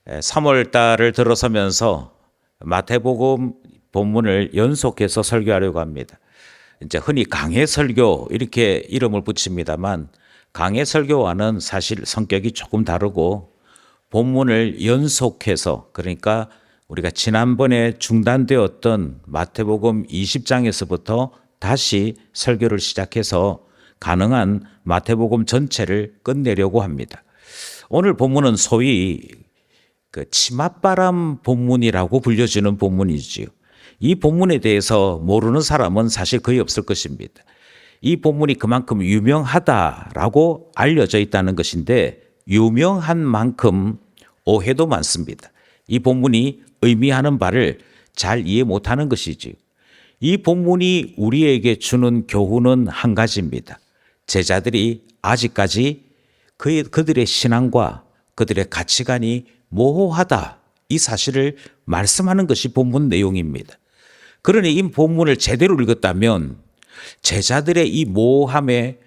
3월 달을 들어서면서 마태복음 본문을 연속해서 설교하려고 합니다. 이제 흔히 강해 설교 이렇게 이름을 붙입니다만 강해 설교와는 사실 성격이 조금 다르고 본문을 연속해서 그러니까 우리가 지난번에 중단되었던 마태복음 20장에서부터 다시 설교를 시작해서 가능한 마태복음 전체를 끝내려고 합니다. 오늘 본문은 소위 치맛바람 본문이라고 불려지는 본문이지요. 이 본문에 대해서 모르는 사람은 사실 거의 없을 것입니다. 이 본문이 그만큼 유명하다라고 알려져 있다는 것인데 유명한 만큼 오해도 많습니다. 이 본문이 의미하는 바를 잘 이해 못하는 것이지요. 이 본문이 우리에게 주는 교훈은 한 가지입니다. 제자들이 아직까지 그들의 신앙과 그들의 가치관이 모호하다 이 사실을 말씀하는 것이 본문 내용입니다. 그러니 이 본문을 제대로 읽었다면 제자들의 이 모호함에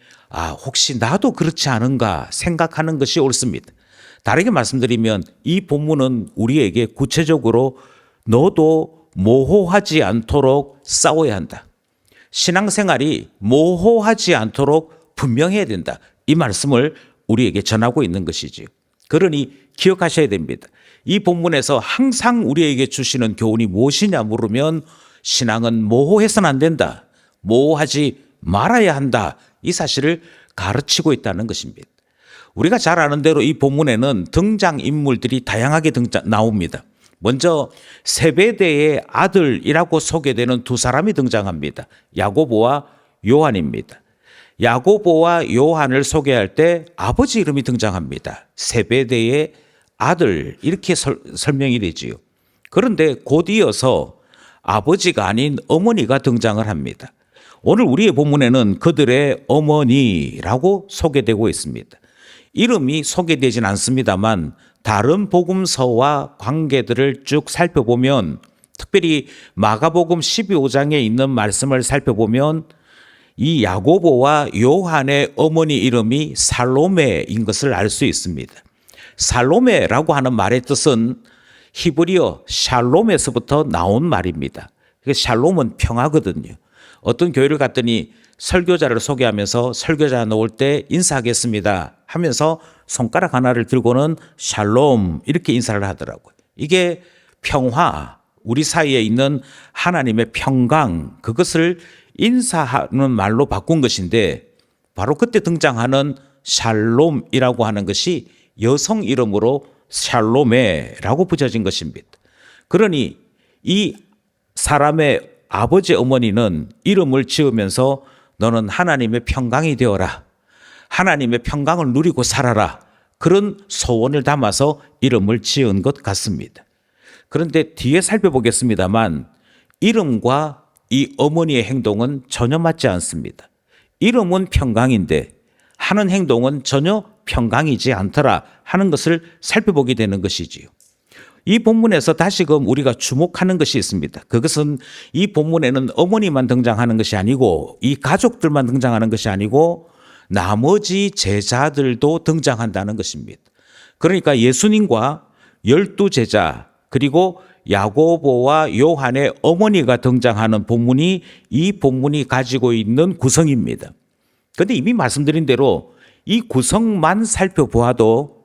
혹시 나도 그렇지 않은가 생각하는 것이 옳습니다. 다르게 말씀드리면 이 본문은 우리에게 구체적으로 너도 모호하지 않도록 싸워야 한다. 신앙생활이 모호하지 않도록 분명해야 된다. 이 말씀을 우리에게 전하고 있는 것이지요. 그러니 기억하셔야 됩니다. 이 본문에서 항상 우리에게 주시는 교훈이 무엇이냐 물으면 신앙은 모호해서는 안 된다. 모호하지 말아야 한다. 이 사실을 가르치고 있다는 것입니다. 우리가 잘 아는 대로 이 본문에는 등장인물들이 다양하게 나옵니다. 먼저 세베대의 아들이라고 소개되는 두 사람이 등장합니다. 야고보와 요한입니다. 야고보와 요한을 소개할 때 아버지 이름이 등장합니다. 세베대의 아들 이렇게 설명이 되지요. 그런데 곧 이어서 아버지가 아닌 어머니가 등장을 합니다. 오늘 우리의 본문에는 그들의 어머니라고 소개되고 있습니다. 이름이 소개되진 않습니다만 다른 복음서와 관계들을 쭉 살펴보면 특별히 마가복음 12장에 있는 말씀을 살펴보면 이 야고보와 요한의 어머니 이름이 살로메인 것을 알 수 있습니다. 살로메라고 하는 말의 뜻은 히브리어 샬롬에서부터 나온 말입니다. 샬롬은 평화거든요. 어떤 교회를 갔더니 설교자를 소개하면서 설교자 나올 때 인사하겠습니다 하면서 손가락 하나를 들고는 샬롬 이렇게 인사를 하더라고요. 이게 평화, 우리 사이에 있는 하나님의 평강 그것을 인사하는 말로 바꾼 것인데 바로 그때 등장하는 샬롬이라고 하는 것이 여성 이름으로 샬로메라고 붙여진 것입니다. 그러니 이 사람의 아버지 어머니는 이름을 지으면서 너는 하나님의 평강이 되어라. 하나님의 평강을 누리고 살아라. 그런 소원을 담아서 이름을 지은 것 같습니다. 그런데 뒤에 살펴보겠습니다만 이름과 이 어머니의 행동은 전혀 맞지 않습니다. 이름은 평강인데 하는 행동은 전혀 평강이지 않더라 하는 것을 살펴보게 되는 것이지요. 이 본문에서 다시금 우리가 주목하는 것이 있습니다. 그것은 이 본문에는 어머니만 등장하는 것이 아니고 이 가족들만 등장하는 것이 아니고 나머지 제자들도 등장한다는 것입니다. 그러니까 예수님과 12제자 그리고 야고보와 요한의 어머니가 등장하는 본문이 이 본문이 가지고 있는 구성입니다. 그런데 이미 말씀드린 대로 이 구성만 살펴보아도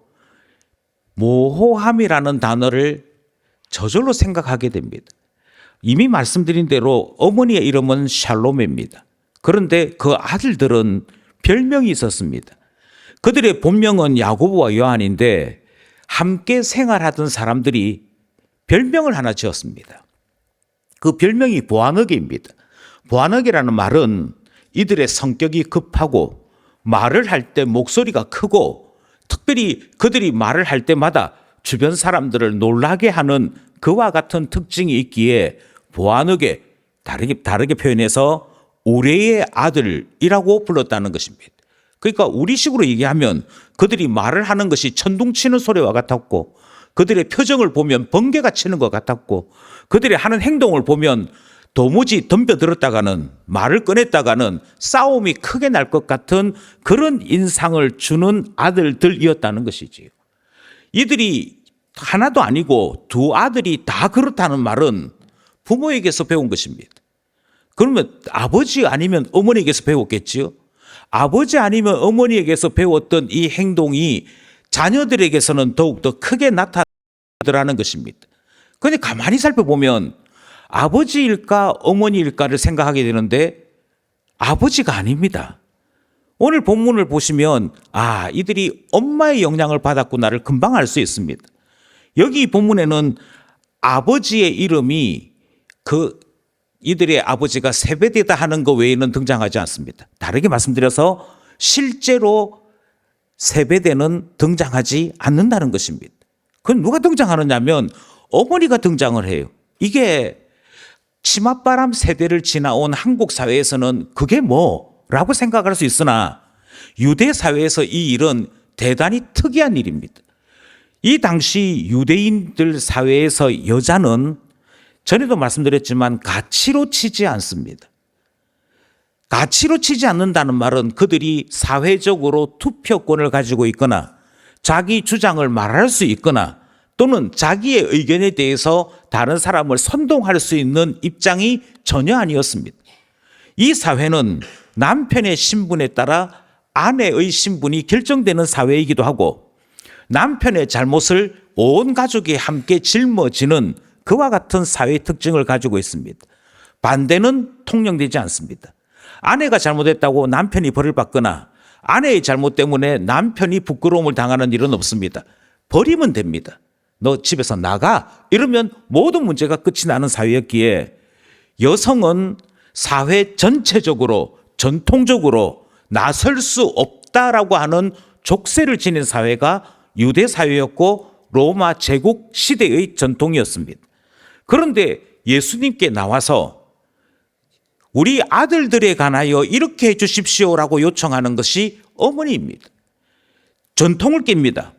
모호함이라는 단어를 저절로 생각하게 됩니다. 이미 말씀드린 대로 어머니의 이름은 샬롬입니다. 그런데 그 아들들은 별명이 있었습니다. 그들의 본명은 야고보와 요한인데 함께 생활하던 사람들이 별명을 하나 지었습니다. 그 별명이 보아너기입니다. 보아너기라는 말은 이들의 성격이 급하고 말을 할 때 목소리가 크고 특별히 그들이 말을 할 때마다 주변 사람들을 놀라게 하는 그와 같은 특징이 있기에 보아너게 다르게 표현해서 우레의 아들이라고 불렀다는 것입니다. 그러니까 우리식으로 얘기하면 그들이 말을 하는 것이 천둥치는 소리와 같았고 그들의 표정을 보면 번개가 치는 것 같았고 그들이 하는 행동을 보면 도무지 덤벼들었다가는 말을 꺼냈다가는 싸움이 크게 날 것 같은 그런 인상을 주는 아들들이었다는 것이지요. 이들이 하나도 아니고 두 아들이 다 그렇다는 말은 부모에게서 배운 것입니다. 그러면 아버지 아니면 어머니에게서 배웠겠지요? 아버지 아니면 어머니에게서 배웠던 이 행동이 자녀들에게서는 더욱더 크게 나타나더라는 것입니다. 그런데 가만히 살펴보면 아버지일까 어머니일까를 생각하게 되는데 아버지가 아닙니다. 오늘 본문을 보시면 이들이 엄마의 영향을 받았구나를 금방 알 수 있습니다. 여기 본문에는 아버지의 이름이 이들의 아버지가 세베대다 하는 것 외에는 등장하지 않습니다. 다르게 말씀드려서 실제로 세베대는 등장하지 않는다는 것입니다. 그건 누가 등장하느냐면 어머니가 등장을 해요. 이게 치맛바람 세대를 지나온 한국 사회에서는 그게 뭐라고 생각할 수 있으나 유대 사회에서 이 일은 대단히 특이한 일입니다. 이 당시 유대인들 사회에서 여자는 전에도 말씀드렸지만 가치로 치지 않습니다. 가치로 치지 않는다는 말은 그들이 사회적으로 투표권을 가지고 있거나 자기 주장을 말할 수 있거나 또는 자기의 의견에 대해서 다른 사람을 선동할 수 있는 입장이 전혀 아니었습니다. 이 사회는 남편의 신분에 따라 아내의 신분이 결정되는 사회이기도 하고 남편의 잘못을 온 가족이 함께 짊어지는 그와 같은 사회의 특징을 가지고 있습니다. 반대는 통용되지 않습니다. 아내가 잘못했다고 남편이 벌을 받거나 아내의 잘못 때문에 남편이 부끄러움을 당하는 일은 없습니다. 버리면 됩니다. 너 집에서 나가 이러면 모든 문제가 끝이 나는 사회였기에 여성은 사회 전체적으로 전통적으로 나설 수 없다라고 하는 족쇄를 지닌 사회가 유대 사회였고 로마 제국 시대의 전통이었습니다. 그런데 예수님께 나와서 우리 아들들에 관하여 이렇게 해 주십시오라고 요청하는 것이 어머니입니다. 전통을 깹니다.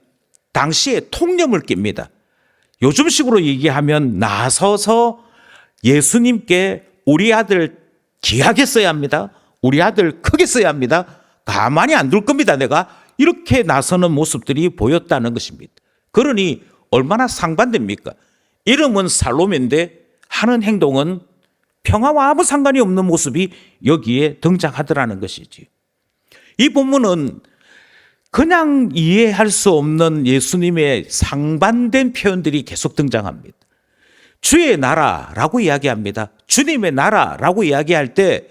당시에 통념을 깹니다. 요즘식으로 얘기하면 나서서 예수님께 우리 아들 귀하게 써야 합니다. 우리 아들 크게 써야 합니다. 가만히 안 둘 겁니다. 내가 이렇게 나서는 모습들이 보였다는 것입니다. 그러니 얼마나 상반됩니까? 이름은 살로메인데 하는 행동은 평화와 아무 상관이 없는 모습이 여기에 등장하더라는 것이지. 이 본문은 그냥 이해할 수 없는 예수님의 상반된 표현들이 계속 등장합니다. 주의 나라라고 이야기합니다. 주님의 나라라고 이야기할 때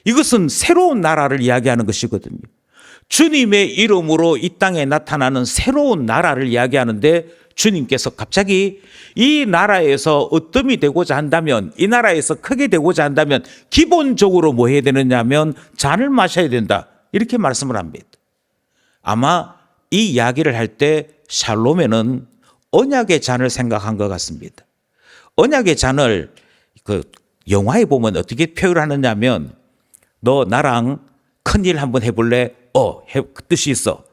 이것은 새로운 나라를 이야기하는 것이거든요. 주님의 이름으로 이 땅에 나타나는 새로운 나라를 이야기하는데 주님께서 갑자기 이 나라에서 으뜸이 되고자 한다면 이 나라에서 크게 되고자 한다면 기본적으로 뭐 해야 되느냐 하면 잔을 마셔야 된다 이렇게 말씀을 합니다. 아마 이 이야기를 할 때 샬롬에는 언약의 잔을 생각한 것 같습니다. 언약의 잔을 영화에 보면 어떻게 표현하느냐 하면 너 나랑 큰일 한번 해볼래? 그 뜻이 있어.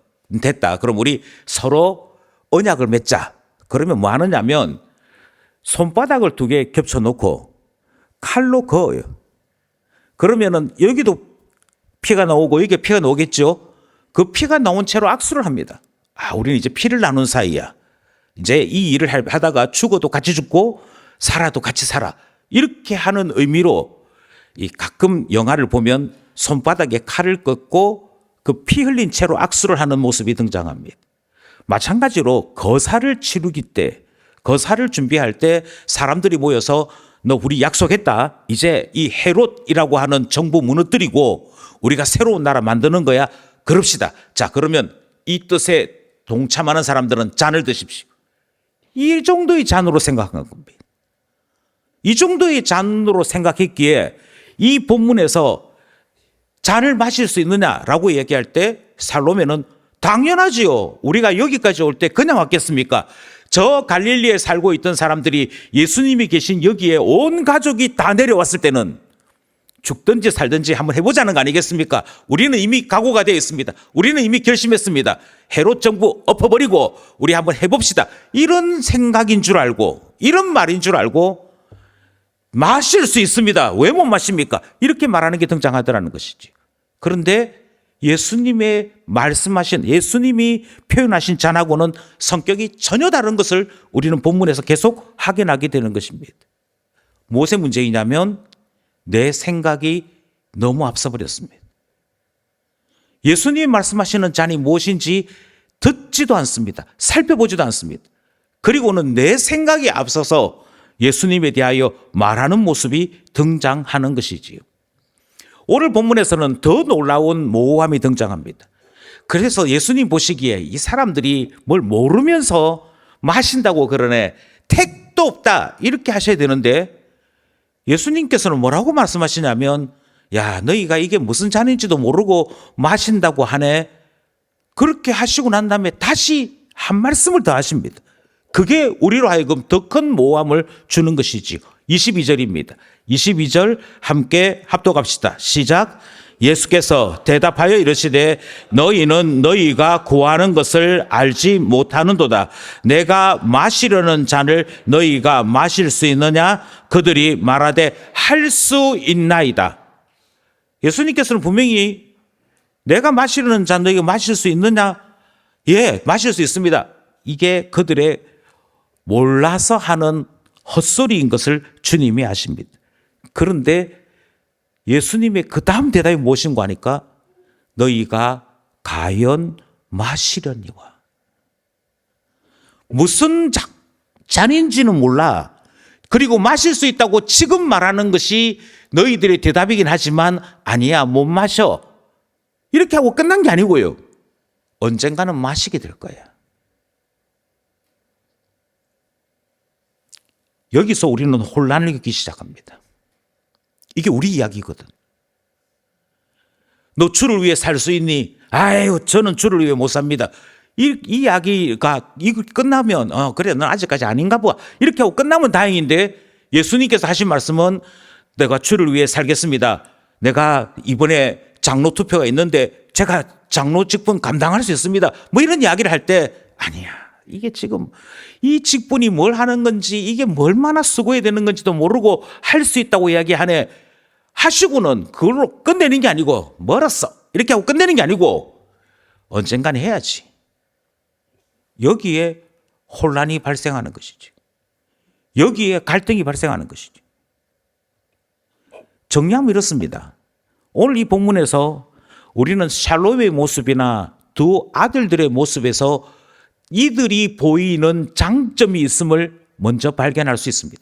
됐다. 그럼 우리 서로 언약을 맺자. 그러면 뭐 하느냐면 손바닥을 두 개 겹쳐놓고 칼로 그어요. 그러면은 여기도 피가 나오고 여기 피가 나오겠죠. 그 피가 나온 채로 악수를 합니다. 우리는 이제 피를 나눈 사이야. 이제 이 일을 하다가 죽어도 같이 죽고 살아도 같이 살아. 이렇게 하는 의미로 가끔 영화를 보면 손바닥에 칼을 꺾고 그 피 흘린 채로 악수를 하는 모습이 등장합니다. 마찬가지로 거사를 치르기 때, 거사를 준비할 때 사람들이 모여서 너 우리 약속했다. 이제 이 헤롯이라고 하는 정부 무너뜨리고 우리가 새로운 나라 만드는 거야. 그럽시다. 자, 그러면 이 뜻에 동참하는 사람들은 잔을 드십시오. 이 정도의 잔으로 생각한 겁니다. 이 정도의 잔으로 생각했기에 이 본문에서 잔을 마실 수 있느냐라고 얘기할 때 살로메는 당연하지요. 우리가 여기까지 올 때 그냥 왔겠습니까? 저 갈릴리에 살고 있던 사람들이 예수님이 계신 여기에 온 가족이 다 내려왔을 때는 죽든지 살든지 한번 해보자는 거 아니겠습니까? 우리는 이미 각오가 되어 있습니다. 우리는 이미 결심했습니다. 헤롯 정부 엎어버리고 우리 한번 해봅시다. 이런 생각인 줄 알고 이런 말인 줄 알고 마실 수 있습니다. 왜 못 마십니까? 이렇게 말하는 게 등장하더라는 것이지. 그런데 예수님의 말씀하신, 예수님이 표현하신 잔하고는 성격이 전혀 다른 것을 우리는 본문에서 계속 확인하게 되는 것입니다. 무엇의 문제이냐면 내 생각이 너무 앞서버렸습니다. 예수님이 말씀하시는 잔이 무엇인지 듣지도 않습니다. 살펴보지도 않습니다. 그리고는 내 생각이 앞서서 예수님에 대하여 말하는 모습이 등장하는 것이지요. 오늘 본문에서는 더 놀라운 모호함이 등장합니다. 그래서 예수님 보시기에 이 사람들이 뭘 모르면서 마신다고 그러네, 택도 없다, 이렇게 하셔야 되는데 예수님께서는 뭐라고 말씀하시냐면, 야, 너희가 이게 무슨 잔인지도 모르고 마신다고 하네. 그렇게 하시고 난 다음에 다시 한 말씀을 더 하십니다. 그게 우리로 하여금 더 큰 모함을 주는 것이지요. 22절입니다. 22절 함께 합독합시다. 시작. 예수께서 대답하여 이르시되 너희는 너희가 구하는 것을 알지 못하는도다. 내가 마시려는 잔을 너희가 마실 수 있느냐? 그들이 말하되 할 수 있나이다. 예수님께서는 분명히 내가 마시려는 잔 너희가 마실 수 있느냐? 예, 마실 수 있습니다. 이게 그들의 몰라서 하는 헛소리인 것을 주님이 아십니다. 그런데 예수님의 그 다음 대답이 무엇인가 하니까 너희가 과연 마시려니와. 무슨 잔인지는 몰라. 그리고 마실 수 있다고 지금 말하는 것이 너희들의 대답이긴 하지만 아니야, 못 마셔. 이렇게 하고 끝난 게 아니고요. 언젠가는 마시게 될 거야. 여기서 우리는 혼란을 겪기 시작합니다. 이게 우리 이야기거든. 너 주를 위해 살 수 있니? 아유, 저는 주를 위해 못 삽니다. 이 이야기가 이거 끝나면 그래, 넌 아직까지 아닌가 봐. 이렇게 하고 끝나면 다행인데 예수님께서 하신 말씀은 내가 주를 위해 살겠습니다. 내가 이번에 장로 투표가 있는데 제가 장로 직분 감당할 수 있습니다. 뭐 이런 이야기를 할 때 아니야. 이게 지금 이 직분이 뭘 하는 건지 이게 얼마나 수고해야 되는 건지도 모르고 할 수 있다고 이야기하네. 하시고는 그걸로 끝내는 게 아니고 멀었어. 이렇게 하고 끝내는 게 아니고 언젠가는 해야지. 여기에 혼란이 발생하는 것이죠. 여기에 갈등이 발생하는 것이죠. 정리하면 이렇습니다. 오늘 이 본문에서 우리는 샬롬의 모습이나 두 아들들의 모습에서 이들이 보이는 장점이 있음을 먼저 발견할 수 있습니다.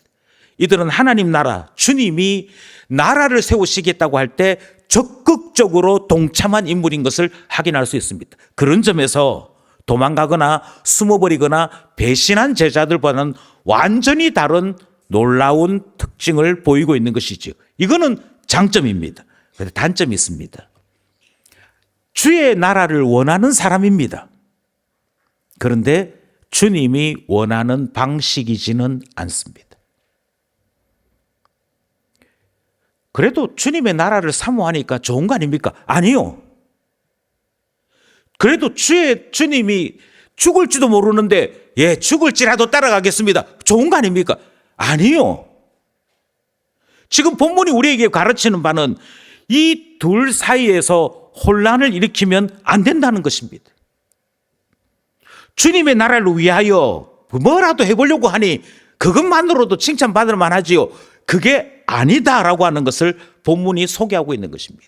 이들은 하나님 나라, 주님이 나라를 세우시겠다고 할 때 적극적으로 동참한 인물인 것을 확인할 수 있습니다. 그런 점에서 도망가거나 숨어버리거나 배신한 제자들과는 완전히 다른 놀라운 특징을 보이고 있는 것이죠. 이거는 장점입니다. 그런데 단점이 있습니다. 주의 나라를 원하는 사람입니다. 그런데 주님이 원하는 방식이지는 않습니다. 그래도 주님의 나라를 사모하니까 좋은 거 아닙니까? 아니요. 그래도 주님이 죽을지도 모르는데 예, 죽을지라도 따라가겠습니다. 좋은 거 아닙니까? 아니요. 지금 본문이 우리에게 가르치는 바는 이 둘 사이에서 혼란을 일으키면 안 된다는 것입니다. 주님의 나라를 위하여 뭐라도 해보려고 하니 그것만으로도 칭찬받을 만하지요. 그게 아니다라고 하는 것을 본문이 소개하고 있는 것입니다.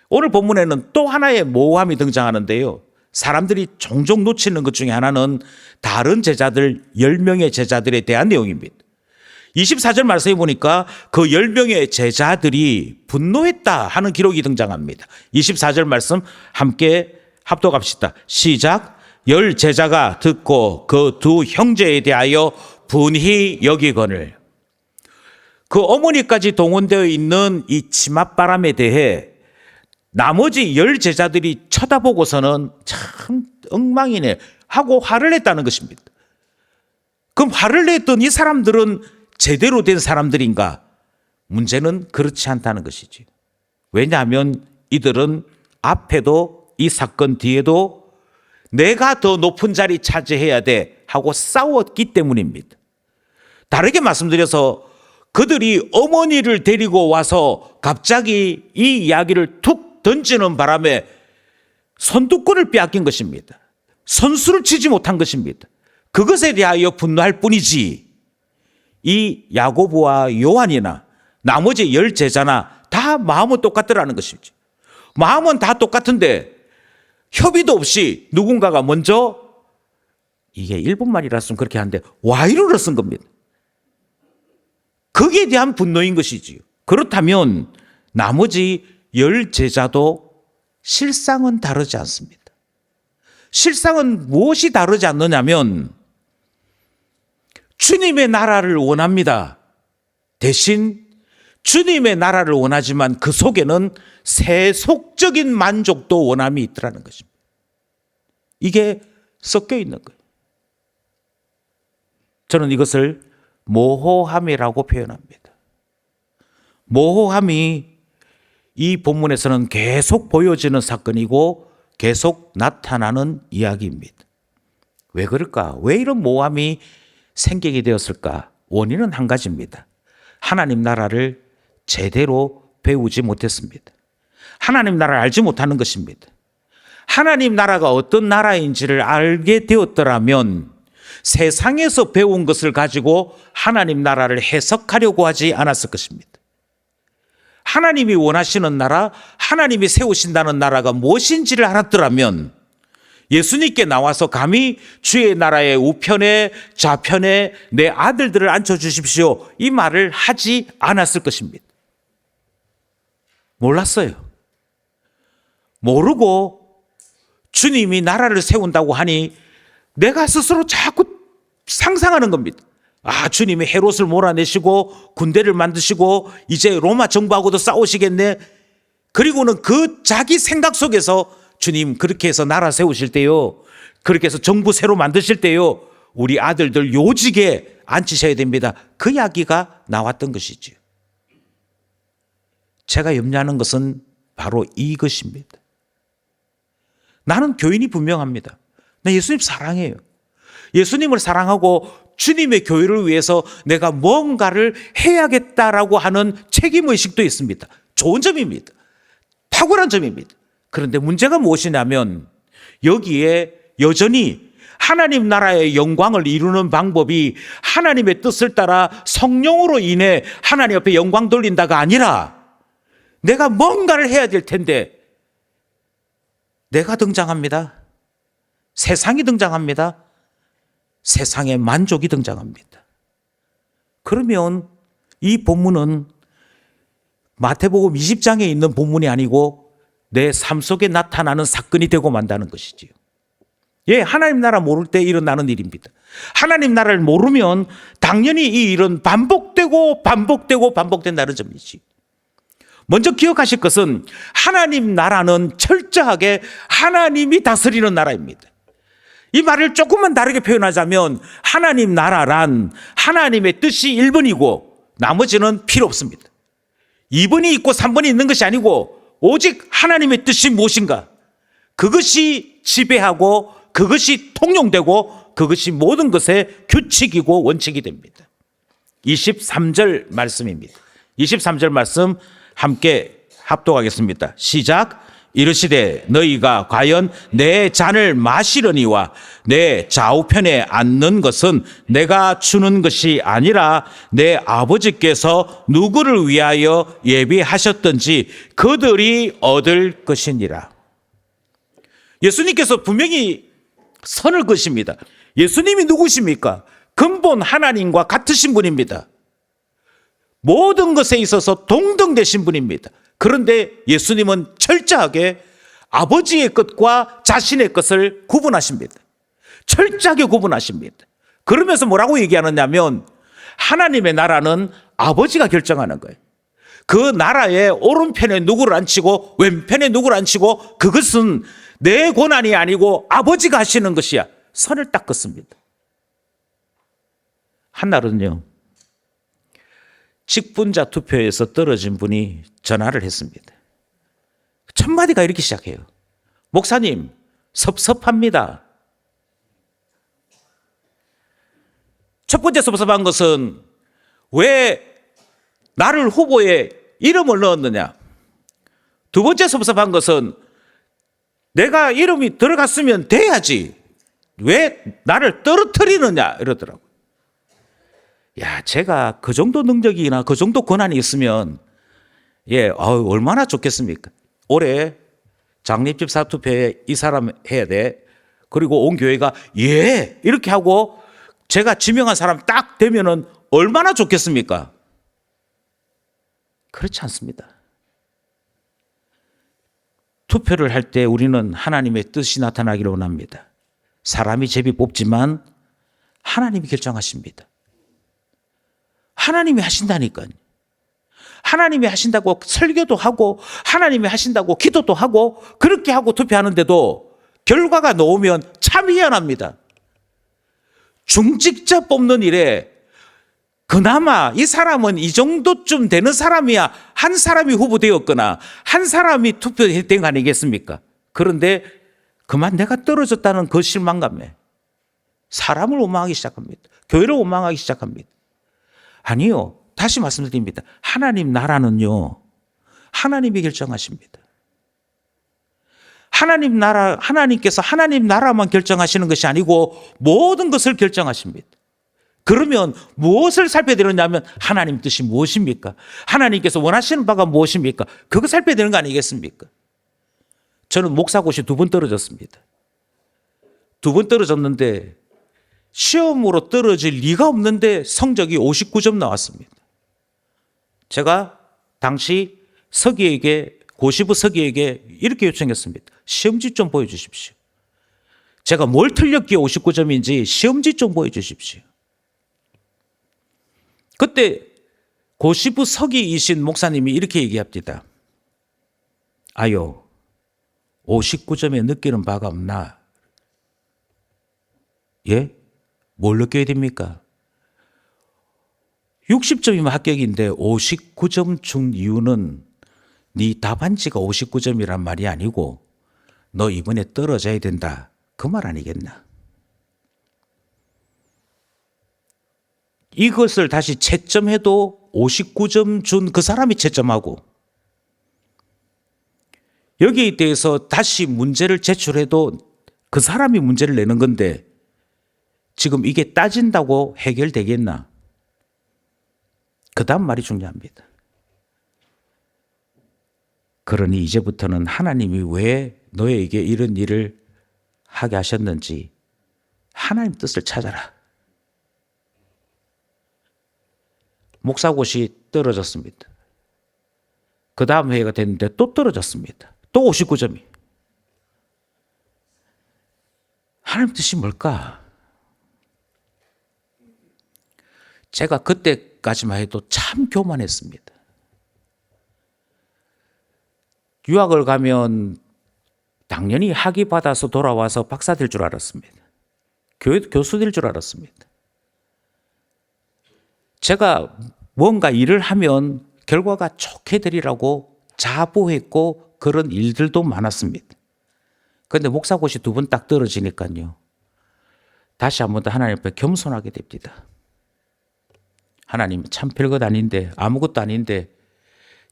오늘 본문에는 또 하나의 모호함이 등장하는데요. 사람들이 종종 놓치는 것 중에 하나는 다른 제자들 10명의 제자들에 대한 내용입니다. 24절 말씀해 보니까 그 10명의 제자들이 분노했다 하는 기록이 등장합니다. 24절 말씀 함께 합독합시다. 시작. 10 제자가 듣고 그 두 형제에 대하여 분히 여기거늘. 그 어머니까지 동원되어 있는 이 치맛바람에 대해 나머지 10 제자들이 쳐다보고서는 참 엉망이네 하고 화를 냈다는 것입니다. 그럼 화를 냈던 이 사람들은 제대로 된 사람들인가? 문제는 그렇지 않다는 것이지. 왜냐하면 이들은 앞에도 이 사건 뒤에도 내가 더 높은 자리 차지해야 돼 하고 싸웠기 때문입니다. 다르게 말씀드려서 그들이 어머니를 데리고 와서 갑자기 이 이야기를 툭 던지는 바람에 선두골을 빼앗긴 것입니다. 선수를 치지 못한 것입니다. 그것에 대하여 분노할 뿐이지 이 야고보와 요한이나 나머지 10제자나 다 마음은 똑같더라는 것이죠. 마음은 다 똑같은데 협의도 없이 누군가가 먼저, 이게 일본말이라서 그렇게 하는데 와이로를 쓴 겁니다. 거기에 대한 분노인 것이지요. 그렇다면 나머지 10제자도 실상은 다르지 않습니다. 실상은 무엇이 다르지 않느냐면 주님의 나라를 원합니다. 대신 주님의 나라를 원하지만 그 속에는 세속적인 만족도 원함이 있더라는 것입니다. 이게 섞여 있는 거예요. 저는 이것을 모호함이라고 표현합니다. 모호함이 이 본문에서는 계속 보여지는 사건이고 계속 나타나는 이야기입니다. 왜 그럴까? 왜 이런 모호함이 생기게 되었을까? 원인은 한 가지입니다. 하나님 나라를 제대로 배우지 못했습니다. 하나님 나라를 알지 못하는 것입니다. 하나님 나라가 어떤 나라인지를 알게 되었더라면 세상에서 배운 것을 가지고 하나님 나라를 해석하려고 하지 않았을 것입니다. 하나님이 원하시는 나라, 하나님이 세우신다는 나라가 무엇인지를 알았더라면 예수님께 나와서 감히 주의 나라의 우편에 좌편에 내 아들들을 앉혀주십시오, 이 말을 하지 않았을 것입니다. 몰랐어요. 모르고 주님이 나라를 세운다고 하니 내가 스스로 자꾸 상상하는 겁니다. 아, 주님이 헤롯을 몰아내시고 군대를 만드시고 이제 로마 정부하고도 싸우시겠네. 그리고는 그 자기 생각 속에서 주님 그렇게 해서 나라 세우실 때요, 그렇게 해서 정부 새로 만드실 때요, 우리 아들들 요직에 앉히셔야 됩니다. 그 이야기가 나왔던 것이지요. 제가 염려하는 것은 바로 이것입니다. 나는 교인이 분명합니다. 나 예수님 사랑해요. 예수님을 사랑하고 주님의 교회를 위해서 내가 뭔가를 해야겠다라고 하는 책임의식도 있습니다. 좋은 점입니다. 탁월한 점입니다. 그런데 문제가 무엇이냐면 여기에 여전히 하나님 나라의 영광을 이루는 방법이 하나님의 뜻을 따라 성령으로 인해 하나님 앞에 영광 돌린다가 아니라 내가 뭔가를 해야 될 텐데 내가 등장합니다. 세상이 등장합니다. 세상의 만족이 등장합니다. 그러면 이 본문은 마태복음 20장에 있는 본문이 아니고 내 삶 속에 나타나는 사건이 되고 만다는 것이지요. 예, 하나님 나라 모를 때 일어나는 일입니다. 하나님 나라를 모르면 당연히 이 일은 반복되고 반복된다는 점이지. 먼저 기억하실 것은 하나님 나라는 철저하게 하나님이 다스리는 나라입니다. 이 말을 조금만 다르게 표현하자면 하나님 나라란 하나님의 뜻이 1번이고 나머지는 필요 없습니다. 2번이 있고 3번이 있는 것이 아니고 오직 하나님의 뜻이 무엇인가, 그것이 지배하고 그것이 통용되고 그것이 모든 것의 규칙이고 원칙이 됩니다. 23절 말씀입니다. 23절 말씀 함께 합독하겠습니다. 시작. 이르시되 너희가 과연 내 잔을 마시려니와 내 좌우편에 앉는 것은 내가 주는 것이 아니라 내 아버지께서 누구를 위하여 예비하셨던지 그들이 얻을 것이니라. 예수님께서 분명히 선을 그십니다. 예수님이 누구십니까? 근본 하나님과 같으신 분입니다. 모든 것에 있어서 동등되신 분입니다. 그런데 예수님은 철저하게 아버지의 것과 자신의 것을 구분하십니다. 철저하게 구분하십니다. 그러면서 뭐라고 얘기하느냐면 하나님의 나라는 아버지가 결정하는 거예요. 그 나라의 오른편에 누구를 앉히고 왼편에 누구를 앉히고 그것은 내 권한이 아니고 아버지가 하시는 것이야. 선을 딱 긋습니다. 한날은요, 직분자 투표에서 떨어진 분이 전화를 했습니다. 첫 마디가 이렇게 시작해요. 목사님, 섭섭합니다. 첫 번째 섭섭한 것은 왜 나를 후보에 이름을 넣었느냐? 두 번째 섭섭한 것은 내가 이름이 들어갔으면 돼야지. 왜 나를 떨어뜨리느냐 이러더라고요. 야, 제가 그 정도 능력이나 그 정도 권한이 있으면 얼마나 좋겠습니까? 올해 장례집사 투표에 이 사람 해야 돼. 그리고 온 교회가 이렇게 하고 제가 지명한 사람 딱 되면은 얼마나 좋겠습니까? 그렇지 않습니다. 투표를 할 때 우리는 하나님의 뜻이 나타나기를 원합니다. 사람이 제비 뽑지만 하나님이 결정하십니다. 하나님이 하신다니까요. 하나님이 하신다고 설교도 하고 하나님이 하신다고 기도도 하고 그렇게 하고 투표하는데도 결과가 나오면 참 희한합니다. 중직자 뽑는 일에 그나마 이 사람은 이 정도쯤 되는 사람이야 한 사람이 후보되었거나 한 사람이 투표된 거 아니겠습니까? 그런데 그만 내가 떨어졌다는 그 실망감에 사람을 원망하기 시작합니다. 교회를 원망하기 시작합니다. 아니요. 다시 말씀드립니다. 하나님 나라는요. 하나님이 결정하십니다. 하나님께서 하나님 나라만 결정하시는 것이 아니고 모든 것을 결정하십니다. 그러면 무엇을 살펴야 되느냐면 하나님 뜻이 무엇입니까? 하나님께서 원하시는 바가 무엇입니까? 그거 살펴야 되는 거 아니겠습니까? 저는 목사고시 2번 떨어졌습니다. 2번 떨어졌는데 시험으로 떨어질 리가 없는데 성적이 59점 나왔습니다. 제가 당시 고시부 서기에게 이렇게 요청했습니다. 시험지 좀 보여주십시오. 제가 뭘 틀렸기에 59점인지 시험지 좀 보여주십시오. 그때 고시부 서기이신 목사님이 이렇게 얘기합니다. 아요, 59점에 느끼는 바가 없나? 예? 뭘 느껴야 됩니까? 60점이면 합격인데 59점 준 이유는 네 답안지가 59점이란 말이 아니고 너 이번에 떨어져야 된다. 그 말 아니겠나? 이것을 다시 채점해도 59점 준 그 사람이 채점하고 여기에 대해서 다시 문제를 제출해도 그 사람이 문제를 내는 건데 지금 이게 따진다고 해결되겠나? 그 다음 말이 중요합니다. 그러니 이제부터는 하나님이 왜 너에게 이런 일을 하게 하셨는지 하나님 뜻을 찾아라. 목사고시 떨어졌습니다. 그 다음 회의가 됐는데 또 떨어졌습니다. 또 59점이. 하나님 뜻이 뭘까? 제가 그때까지만 해도 참 교만했습니다. 유학을 가면 당연히 학위 받아서 돌아와서 박사 될 줄 알았습니다. 교수 될 줄 알았습니다. 제가 뭔가 일을 하면 결과가 좋게 되리라고 자부했고 그런 일들도 많았습니다. 그런데 목사고시 2번 딱 떨어지니까요. 다시 한 번 더 하나님 앞에 겸손하게 됩니다. 하나님 참 별것 아닌데 아무것도 아닌데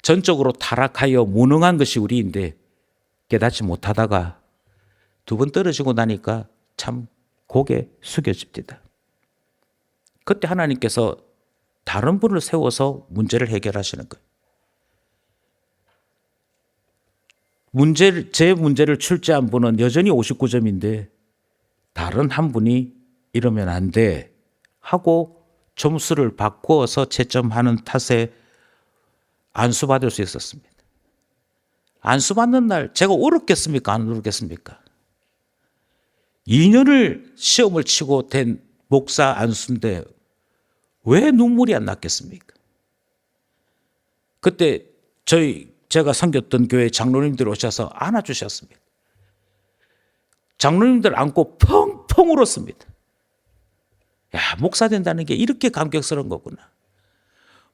전적으로 타락하여 무능한 것이 우리인데 깨닫지 못하다가 2번 떨어지고 나니까 참 고개 숙여집니다. 그때 하나님께서 다른 분을 세워서 문제를 해결하시는 거예요. 제 문제를 출제한 분은 여전히 59점인데 다른 한 분이 이러면 안 돼 하고 점수를 바꾸어서 채점하는 탓에 안수받을 수 있었습니다. 안수받는 날 제가 울었겠습니까? 안 울었겠습니까? 2년을 시험을 치고 된 목사 안수인데 왜 눈물이 안 났겠습니까? 그때 제가 섬겼던 교회 장로님들 오셔서 안아주셨습니다. 장로님들 안고 펑펑 울었습니다. 야, 목사 된다는 게 이렇게 감격스러운 거구나.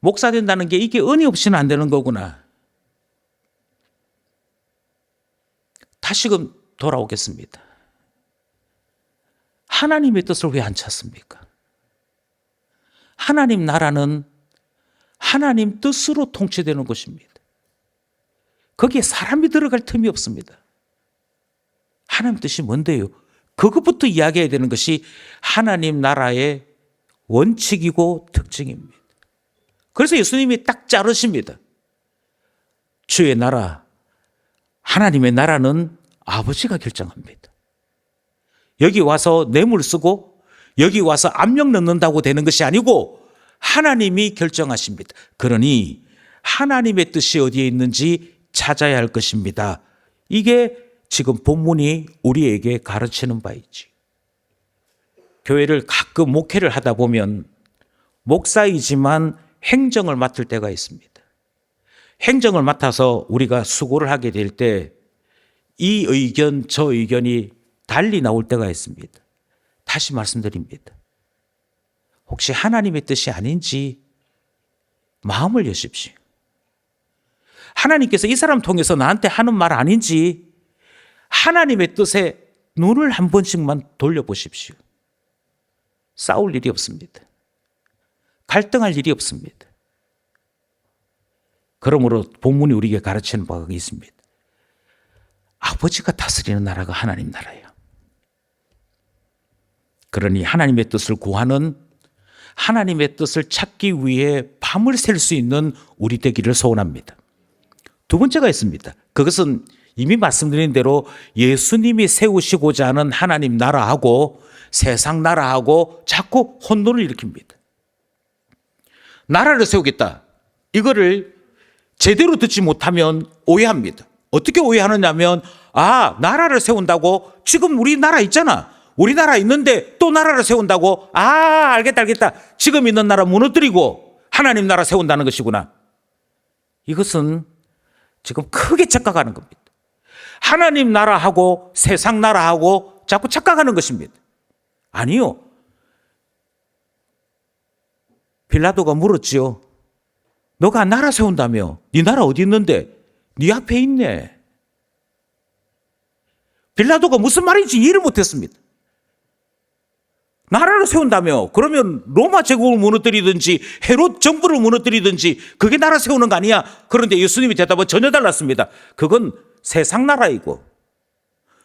목사 된다는 게 이게 은혜 없이는 안 되는 거구나. 다시금 돌아오겠습니다. 하나님의 뜻을 왜 안 찾습니까? 하나님 나라는 하나님 뜻으로 통치되는 것입니다. 거기에 사람이 들어갈 틈이 없습니다. 하나님 뜻이 뭔데요? 그것부터 이야기해야 되는 것이 하나님 나라의 원칙이고 특징입니다. 그래서 예수님이 딱 자르십니다. 주의 나라, 하나님의 나라는 아버지가 결정합니다. 여기 와서 뇌물 쓰고 여기 와서 압력 넣는다고 되는 것이 아니고 하나님이 결정하십니다. 그러니 하나님의 뜻이 어디에 있는지 찾아야 할 것입니다. 이게 지금 본문이 우리에게 가르치는 바이지. 교회를 가끔 목회를 하다 보면 목사이지만 행정을 맡을 때가 있습니다. 행정을 맡아서 우리가 수고를 하게 될 때 이 의견 저 의견이 달리 나올 때가 있습니다. 다시 말씀드립니다. 혹시 하나님의 뜻이 아닌지 마음을 여십시오. 하나님께서 이 사람 통해서 나한테 하는 말 아닌지 하나님의 뜻에 눈을 한 번씩만 돌려보십시오. 싸울 일이 없습니다. 갈등할 일이 없습니다. 그러므로 본문이 우리에게 가르치는 바가 있습니다. 아버지가 다스리는 나라가 하나님 나라예요. 그러니 하나님의 뜻을 구하는, 하나님의 뜻을 찾기 위해 밤을 샐 수 있는 우리 되기를 소원합니다. 두 번째가 있습니다. 그것은 이미 말씀드린 대로 예수님이 세우시고자 하는 하나님 나라하고 세상 나라하고 자꾸 혼돈을 일으킵니다. 나라를 세우겠다. 이거를 제대로 듣지 못하면 오해합니다. 어떻게 오해하느냐면, 나라를 세운다고? 지금 우리나라 있잖아. 우리나라 있는데 또 나라를 세운다고? 알겠다. 지금 있는 나라 무너뜨리고 하나님 나라 세운다는 것이구나. 이것은 지금 크게 착각하는 겁니다. 하나님 나라하고 세상 나라하고 자꾸 착각하는 것입니다. 아니요. 빌라도가 물었지요. 너가 나라 세운다며? 네 나라 어디 있는데? 네 앞에 있네. 빌라도가 무슨 말인지 이해를 못했습니다. 나라를 세운다며? 그러면 로마 제국을 무너뜨리든지 헤롯 정부를 무너뜨리든지 그게 나라 세우는 거 아니야? 그런데 예수님이 대답은 전혀 달랐습니다. 그건 세상 나라이고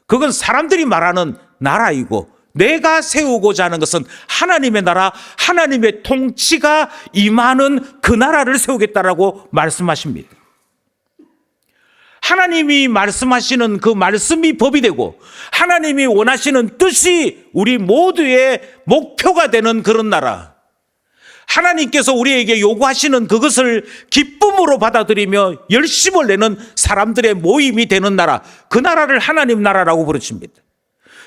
그건 사람들이 말하는 나라이고 내가 세우고자 하는 것은 하나님의 나라, 하나님의 통치가 임하는 그 나라를 세우겠다라고 말씀하십니다. 하나님이 말씀하시는 그 말씀이 법이 되고 하나님이 원하시는 뜻이 우리 모두의 목표가 되는 그런 나라, 하나님께서 우리에게 요구하시는 그것을 기쁨으로 받아들이며 열심을 내는 사람들의 모임이 되는 나라, 그 나라를 하나님 나라라고 부르십니다.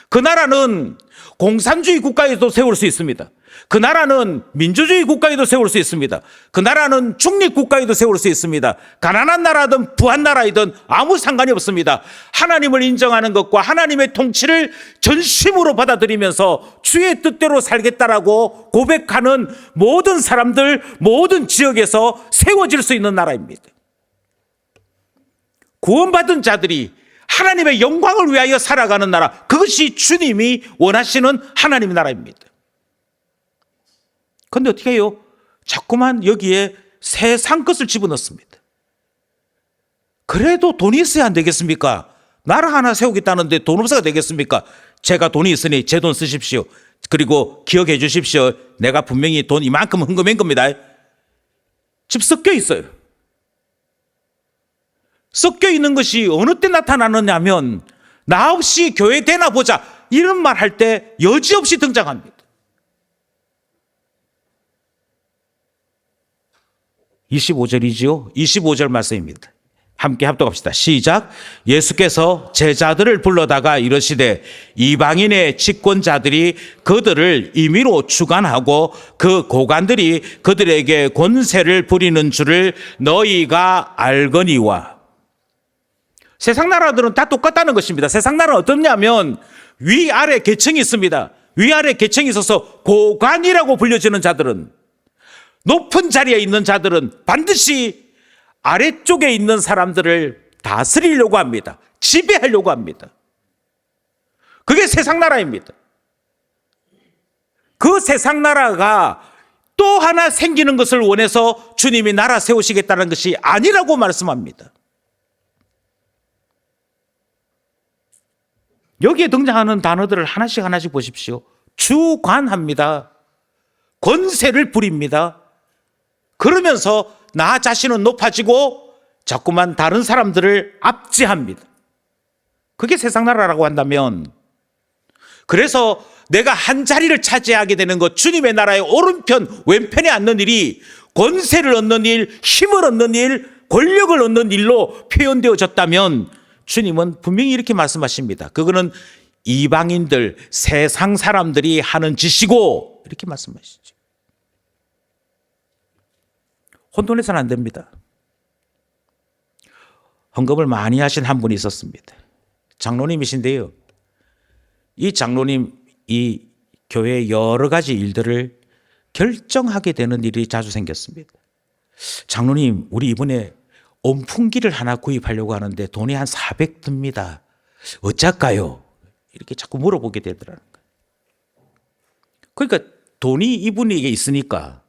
그 나라는 공산주의 국가에도 세울 수 있습니다. 그 나라는 민주주의 국가에도 세울 수 있습니다. 그 나라는 중립 국가에도 세울 수 있습니다. 가난한 나라든 부한 나라이든 아무 상관이 없습니다. 하나님을 인정하는 것과 하나님의 통치를 전심으로 받아들이면서 주의 뜻대로 살겠다라고 고백하는 모든 사람들, 모든 지역에서 세워질 수 있는 나라입니다. 구원받은 자들이 하나님의 영광을 위하여 살아가는 나라, 그것이 주님이 원하시는 하나님의 나라입니다. 그런데 어떻게 해요? 자꾸만 여기에 세상 것을 집어넣습니다. 그래도 돈이 있어야 안 되겠습니까? 나라 하나 세우겠다는데 돈 없어야 되겠습니까? 제가 돈이 있으니 제 돈 쓰십시오. 그리고 기억해 주십시오. 내가 분명히 돈 이만큼 헌금한 겁니다. 지금 섞여 있어요. 섞여 있는 것이 어느 때 나타나느냐 하면 나 없이 교회 되나 보자 이런 말 할 때 여지없이 등장합니다. 25절이지요. 25절 말씀입니다. 함께 합독합시다. 시작. 예수께서 제자들을 불러다가 이르시되 이방인의 집권자들이 그들을 임의로 주관하고 그 고관들이 그들에게 권세를 부리는 줄을 너희가 알거니와. 세상 나라들은 다 똑같다는 것입니다. 세상 나라는 어떻냐면 위아래 계층이 있습니다. 위아래 계층이 있어서 고관이라고 불려지는 자들은, 높은 자리에 있는 자들은 반드시 아래쪽에 있는 사람들을 다스리려고 합니다. 지배하려고 합니다. 그게 세상 나라입니다. 그 세상 나라가 또 하나 생기는 것을 원해서 주님이 나라 세우시겠다는 것이 아니라고 말씀합니다. 여기에 등장하는 단어들을 하나씩 하나씩 보십시오. 주관합니다. 권세를 부립니다. 그러면서 나 자신은 높아지고 자꾸만 다른 사람들을 압제합니다. 그게 세상 나라라고 한다면, 그래서 내가 한 자리를 차지하게 되는 것, 주님의 나라의 오른편 왼편에 앉는 일이 권세를 얻는 일, 힘을 얻는 일, 권력을 얻는 일로 표현되어졌다면 주님은 분명히 이렇게 말씀하십니다. 그거는 이방인들, 세상 사람들이 하는 짓이고, 이렇게 말씀하시죠. 혼돈해서는 안 됩니다. 헌금을 많이 하신 한 분이 있었습니다. 장로님이신데요, 이 장로님, 이 교회의 여러 가지 일들을 결정하게 되는 일이 자주 생겼습니다. 장로님, 우리 이번에 온풍기를 하나 구입하려고 하는데 돈이 한 400 듭니다. 어쩔까요? 이렇게 자꾸 물어보게 되더라는 거예요. 그러니까 돈이 이분에게 있으니까,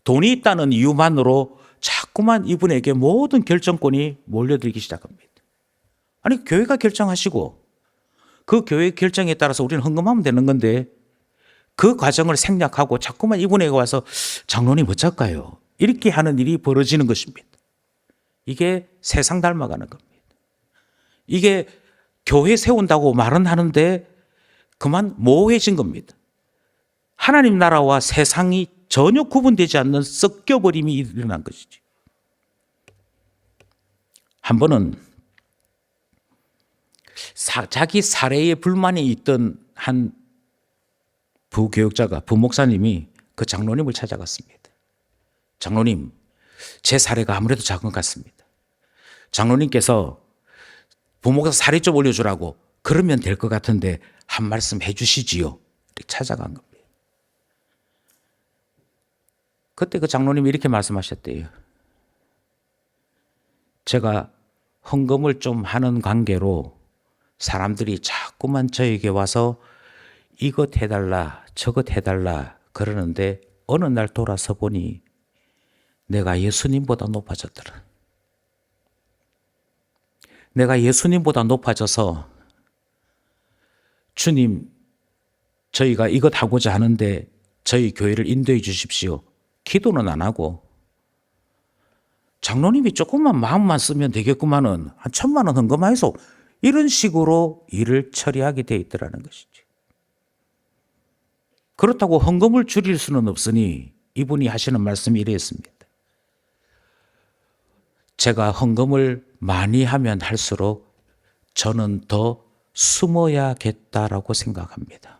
돈이 있다는 이유만으로 자꾸만 이분에게 모든 결정권이 몰려들기 시작합니다. 아니, 교회가 결정하시고 그 교회 결정에 따라서 우리는 헌금하면 되는 건데, 그 과정을 생략하고 자꾸만 이분에게 와서 장로님 어쩔까요? 이렇게 하는 일이 벌어지는 것입니다. 이게 세상 닮아가는 겁니다. 이게 교회 세운다고 말은 하는데 그만 모호해진 겁니다. 하나님 나라와 세상이 전혀 구분되지 않는 섞여버림이 일어난 것이지. 한 번은 자기 사례에 불만이 있던 한 부교육자가, 부목사님이 그 장로님을 찾아갔습니다. 장로님, 제 사례가 아무래도 작은 것 같습니다. 장로님께서 부목사 사례 좀 올려주라고, 그러면 될 것 같은데 한 말씀 해주시지요. 이렇게 찾아간 겁니다. 그때 그 장로님이 이렇게 말씀하셨대요. 제가 헌금을 좀 하는 관계로 사람들이 자꾸만 저에게 와서 이것 해달라 저것 해달라 그러는데, 어느 날 돌아서 보니 내가 예수님보다 높아졌더라. 내가 예수님보다 높아져서, 주님, 저희가 이것 하고자 하는데 저희 교회를 인도해 주십시오. 기도는 안 하고, 장로님이 조금만 마음만 쓰면 되겠구만은 한 1,000만 원 헌금해서 이런 식으로 일을 처리하게 돼 있더라는 것이죠. 그렇다고 헌금을 줄일 수는 없으니 이분이 하시는 말씀이 이랬습니다. 제가 헌금을 많이 하면 할수록 저는 더 숨어야겠다라고 생각합니다.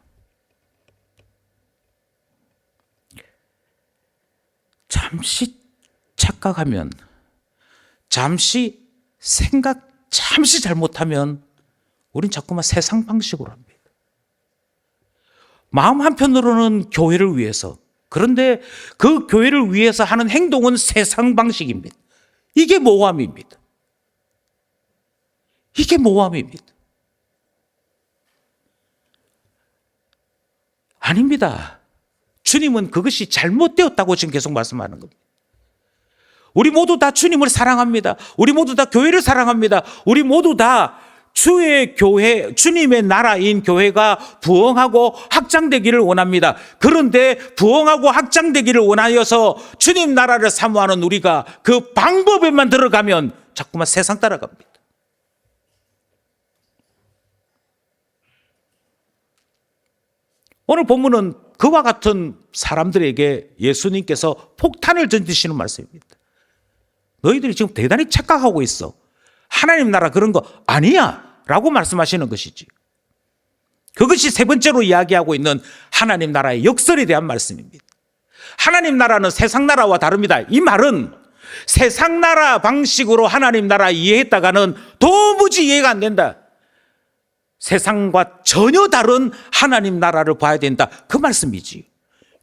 잠시 착각하면, 잠시 생각, 잠시 잘못하면 우린 자꾸만 세상 방식으로 합니다. 마음 한편으로는 교회를 위해서, 그런데 그 교회를 위해서 하는 행동은 세상 방식입니다. 이게 모함입니다. 이게 모함입니다. 아닙니다. 주님은 그것이 잘못되었다고 지금 계속 말씀하는 겁니다. 우리 모두 다 주님을 사랑합니다. 우리 모두 다 교회를 사랑합니다. 우리 모두 다 주의 교회, 주님의 나라인 교회가 부흥하고 확장되기를 원합니다. 그런데 부흥하고 확장되기를 원하여서 주님 나라를 사모하는 우리가 그 방법에만 들어가면 자꾸만 세상 따라갑니다. 오늘 본문은 그와 같은 사람들에게 예수님께서 폭탄을 던지시는 말씀입니다. 너희들이 지금 대단히 착각하고 있어. 하나님 나라 그런 거 아니야 라고 말씀하시는 것이지. 그것이 세 번째로 이야기하고 있는 하나님 나라의 역설에 대한 말씀입니다. 하나님 나라는 세상 나라와 다릅니다. 이 말은 세상 나라 방식으로 하나님 나라 이해했다가는 도무지 이해가 안 된다. 세상과 전혀 다른 하나님 나라를 봐야 된다, 그 말씀이지.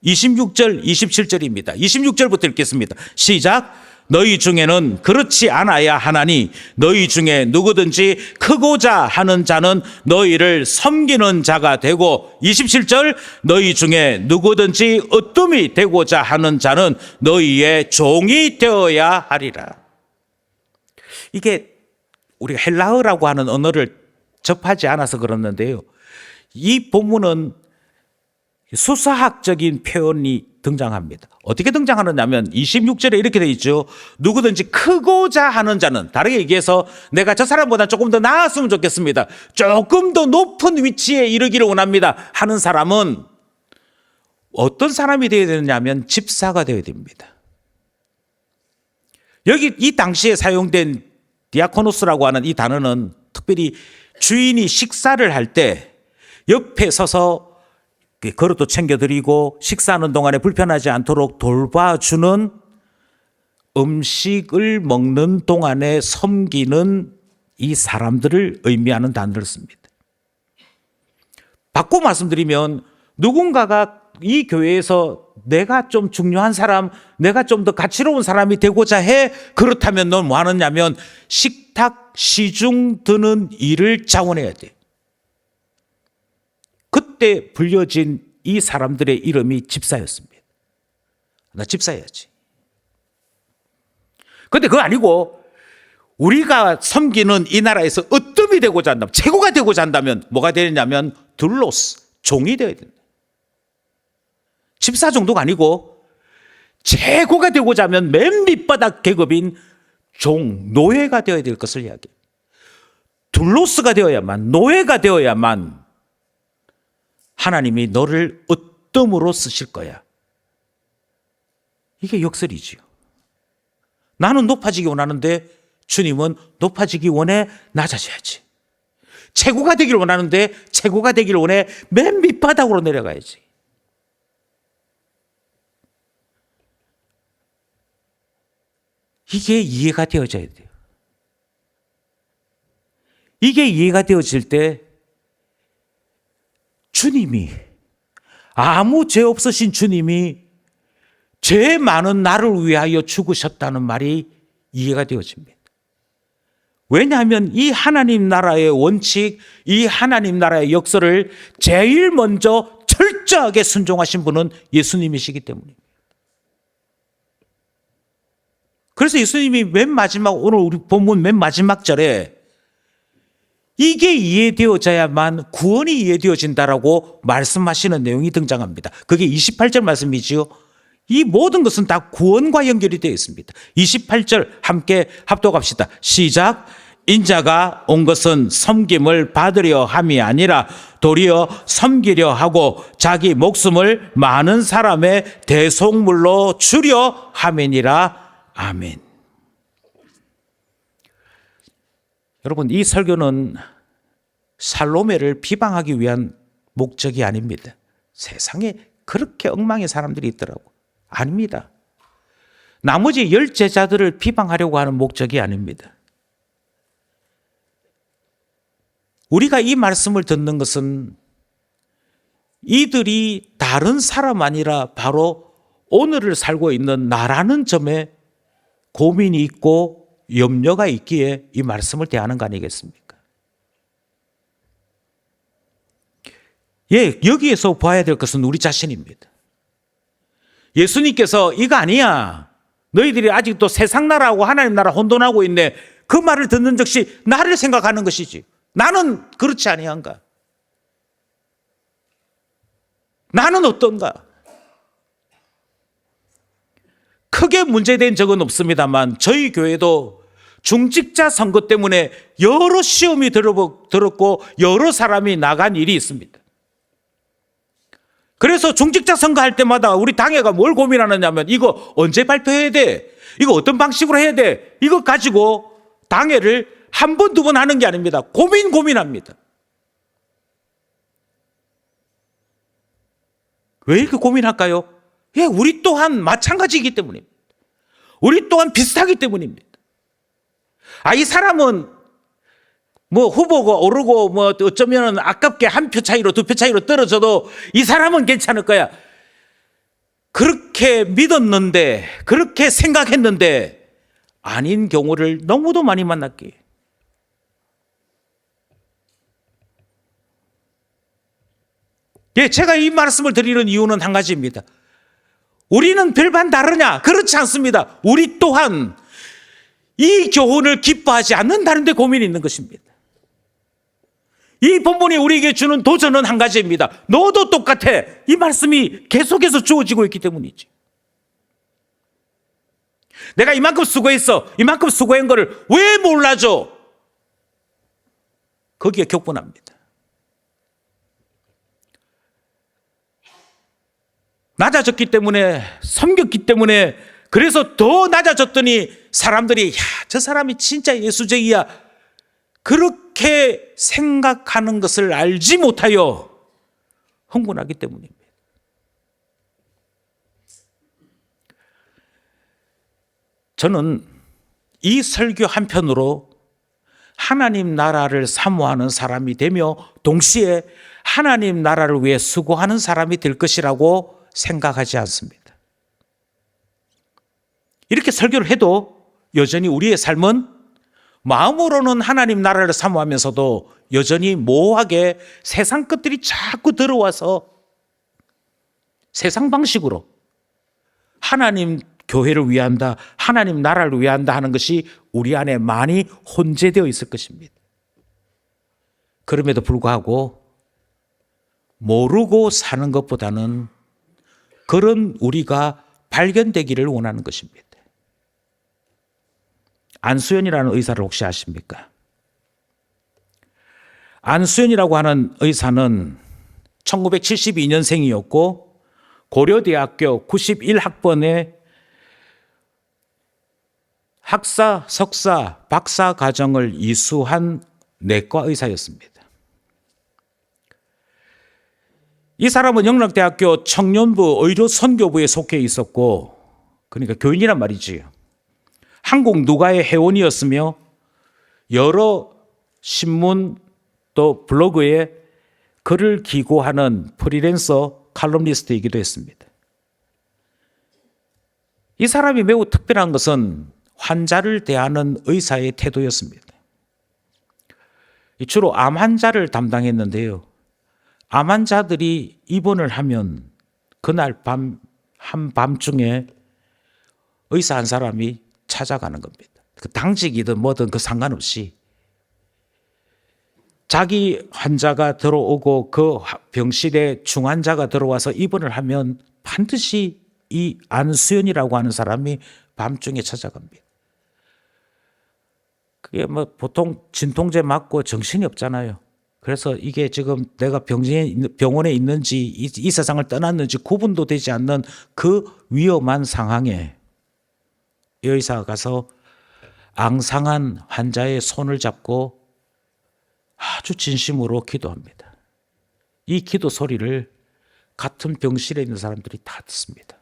26절 27절입니다 26절부터 읽겠습니다. 시작. 너희 중에는 그렇지 않아야 하나니 너희 중에 누구든지 크고자 하는 자는 너희를 섬기는 자가 되고, 27절 너희 중에 누구든지 으뜸이 되고자 하는 자는 너희의 종이 되어야 하리라. 이게 우리가 헬라어라고 하는 언어를 접하지 않아서 그렇는데요. 이 본문은 수사학적인 표현이 등장합니다. 어떻게 등장하느냐면 26절에 이렇게 되어 있죠. 누구든지 크고자 하는 자는, 다르게 얘기해서 내가 저 사람보다 조금 더 나았으면 좋겠습니다, 조금 더 높은 위치에 이르기를 원합니다 하는 사람은 어떤 사람이 되어야 되느냐면 집사가 되어야 됩니다. 여기 이 당시에 사용된 디아코노스라고 하는 이 단어는 특별히 주인이 식사를 할 때 옆에 서서 그릇도 챙겨드리고 식사하는 동안에 불편하지 않도록 돌봐주는, 음식을 먹는 동안에 섬기는 이 사람들을 의미하는 단어를 씁니다. 바꿔 말씀드리면 누군가가 이 교회에서 내가 좀 중요한 사람, 내가 좀 더 가치로운 사람이 되고자 해. 그렇다면 넌 뭐 하느냐면 식탁 시중 드는 일을 자원해야 돼. 그때 불려진 이 사람들의 이름이 집사였습니다. 나 집사야지. 근데 그거 아니고 우리가 섬기는 이 나라에서 으뜸이 되고자 한다면, 최고가 되고자 한다면 뭐가 되느냐면 둘로스, 종이 되어야 된다. 집사 정도가 아니고 최고가 되고자 하면 맨 밑바닥 계급인 종, 노예가 되어야 될 것을 이야기해요. 둘로스가 되어야만, 노예가 되어야만 하나님이 너를 으뜸으로 쓰실 거야. 이게 역설이지요. 나는 높아지기 원하는데 주님은 높아지기 원해 낮아져야지. 최고가 되기를 원하는데 최고가 되기를 원해 맨 밑바닥으로 내려가야지. 이게 이해가 되어져야 돼요. 이게 이해가 되어질 때 주님이, 아무 죄 없으신 주님이 죄 많은 나를 위하여 죽으셨다는 말이 이해가 되어집니다. 왜냐하면 이 하나님 나라의 원칙, 이 하나님 나라의 역사를 제일 먼저 철저하게 순종하신 분은 예수님이시기 때문입니다. 그래서 예수님이 맨 마지막, 오늘 우리 본문 맨 마지막 절에 이게 이해되어져야만 구원이 이해되어진다라고 말씀하시는 내용이 등장합니다. 그게 28절 말씀이지요. 이 모든 것은 다 구원과 연결이 되어 있습니다. 28절 함께 합독합시다. 시작. 인자가 온 것은 섬김을 받으려 함이 아니라 도리어 섬기려 하고 자기 목숨을 많은 사람의 대속물로 주려 함이니라. 아멘. 여러분, 이 설교는 살로메를 비방하기 위한 목적이 아닙니다. 세상에 그렇게 엉망의 사람들이 있더라고. 아닙니다. 나머지 10 제자들을 비방하려고 하는 목적이 아닙니다. 우리가 이 말씀을 듣는 것은 이들이 다른 사람 아니라 바로 오늘을 살고 있는 나라는 점에 고민이 있고 염려가 있기에 이 말씀을 대하는 거 아니겠습니까? 예, 여기에서 봐야 될 것은 우리 자신입니다. 예수님께서 이거 아니야, 너희들이 아직도 세상 나라하고 하나님 나라 혼돈하고 있네, 그 말을 듣는 즉시 나를 생각하는 것이지, 나는 그렇지 아니한가? 나는 어떤가? 크게 문제된 적은 없습니다만 저희 교회도 중직자 선거 때문에 여러 시험이 들었고 여러 사람이 나간 일이 있습니다. 그래서 중직자 선거할 때마다 우리 당회가 뭘 고민하느냐면 이거 언제 발표해야 돼? 이거 어떤 방식으로 해야 돼? 이거 가지고 당회를 한 번, 두 번 하는 게 아닙니다. 고민합니다. 왜 이렇게 고민할까요? 예, 우리 또한 마찬가지이기 때문입니다. 우리 또한 비슷하기 때문입니다. 이 사람은 뭐 후보가 오르고 뭐 어쩌면 아깝게 한 표 차이로, 2표 차이로 떨어져도 이 사람은 괜찮을 거야. 그렇게 믿었는데, 그렇게 생각했는데 아닌 경우를 너무도 많이 만났기에. 예, 제가 이 말씀을 드리는 이유는 한 가지입니다. 우리는 별반 다르냐? 그렇지 않습니다. 우리 또한 이 교훈을 기뻐하지 않는다는 데 고민이 있는 것입니다. 이 본문이 우리에게 주는 도전은 한 가지입니다. 너도 똑같아. 이 말씀이 계속해서 주어지고 있기 때문이지. 내가 이만큼 수고했어. 이만큼 수고한 거를 왜 몰라줘? 거기에 격분합니다. 낮아졌기 때문에, 섬겼기 때문에, 그래서 더 낮아졌더니 사람들이, 야, 저 사람이 진짜 예수쟁이야. 그렇게 생각하는 것을 알지 못하여 흥분하기 때문입니다. 저는 이 설교 한편으로 하나님 나라를 사모하는 사람이 되며 동시에 하나님 나라를 위해 수고하는 사람이 될 것이라고 생각하지 않습니다. 이렇게 설교를 해도 여전히 우리의 삶은 마음으로는 하나님 나라를 사모하면서도 여전히 모호하게 세상 것들이 자꾸 들어와서 세상 방식으로 하나님 교회를 위한다, 하나님 나라를 위한다 하는 것이 우리 안에 많이 혼재되어 있을 것입니다. 그럼에도 불구하고 모르고 사는 것보다는 그런 우리가 발견되기를 원하는 것입니다. 안수연이라는 의사를 혹시 아십니까? 안수연이라고 하는 의사는 1972년생이었고 고려대학교 91학번에 학사, 석사, 박사 과정을 이수한 내과 의사였습니다. 이 사람은 영락대학교 청년부 의료선교부에 속해 있었고, 그러니까 교인이란 말이지요. 한국 누가의 회원이었으며 여러 신문 또 블로그에 글을 기고하는 프리랜서 칼럼니스트이기도 했습니다. 이 사람이 매우 특별한 것은 환자를 대하는 의사의 태도였습니다. 주로 암 환자를 담당했는데요. 암 환자들이 입원을 하면 그날 한밤중에 의사 한 사람이 찾아가는 겁니다. 그 당직이든 뭐든 그 상관없이 자기 환자가 들어오고 그 병실에 중환자가 들어와서 입원을 하면 반드시 이 안수연이라고 하는 사람이 밤중에 찾아갑니다. 그게 뭐 보통 진통제 맞고 정신이 없잖아요. 그래서 이게 지금 내가 병원에 있는지 이 세상을 떠났는지 구분도 되지 않는 그 위험한 상황에 이 의사가 가서 앙상한 환자의 손을 잡고 아주 진심으로 기도합니다. 이 기도 소리를 같은 병실에 있는 사람들이 다 듣습니다.